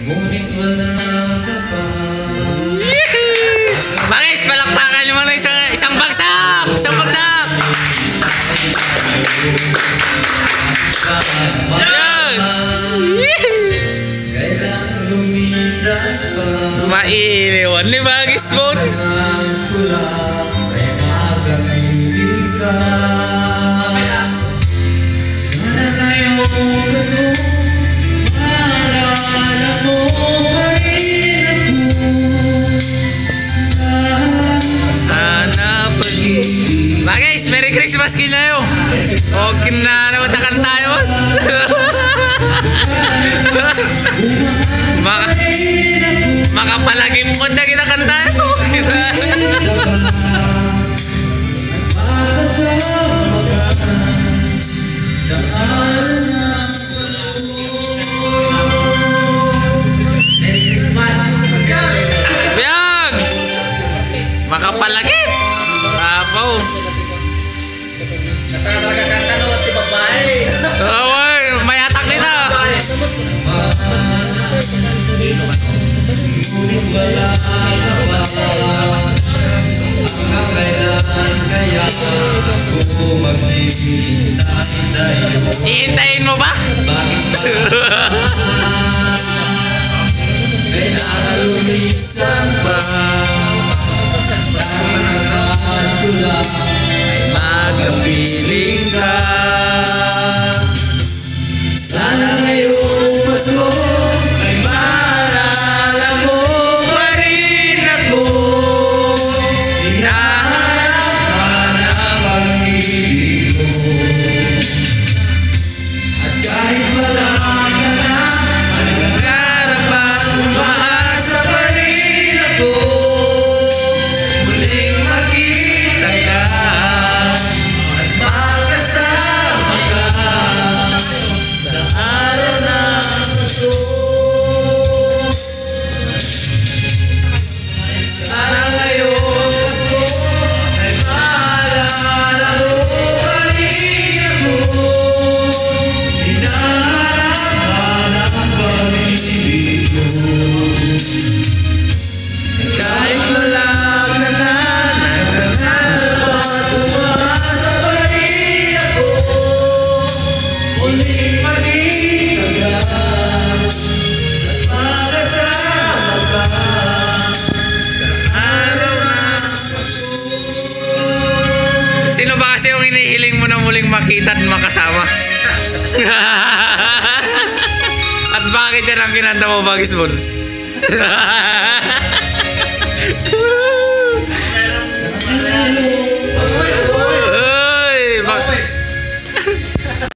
Ngunit wala ka pa. Bagis, palakpakan nyo muna isang bagsak! Isang bagsak! Yan! Kailangan lumisan pa. Mailiwan ni Bagis mo. Kay magamilig ka. Sana ngayon gusto maalala mo pa rin ako. Bagis, Merry Christmas kinayo. Okay na naman takan tayo. Makapalagim po na kita kantayo. Merry Christmas. Biyag! Makapalagim. Apo. Talaga kanta no, ti babae. Oy, may atak nito. Ngunit wala ka pa. Hanggang kailan kaya ako maghihintay sa'yo? Iintayin mo ba? Bakit ba? Kailangan lumisan pa. Tangan ko lang ay magapiling ka. Sana ngayong Pasko ay maalala mo pa rin ako. Hinahanap ka na pag-ibig ko. At kahit wala ka na, nagkakarap at umaasa pa rin ako. Muling makita ka at makasama ka sa araw ng Pasko. Sana ngayong Pasko ay maalala mo pa rin ako. Hinahanap ka ng pag-ibig ko. Kahit wala ka na, nagkakarap at umaasa pa rin ako. Muling makita ka at makasama ka sa araw ng Sino ba kasi yung inihiling mo na muling makita at makasama? At bakit yan ang kinanta mo, Bagis mo?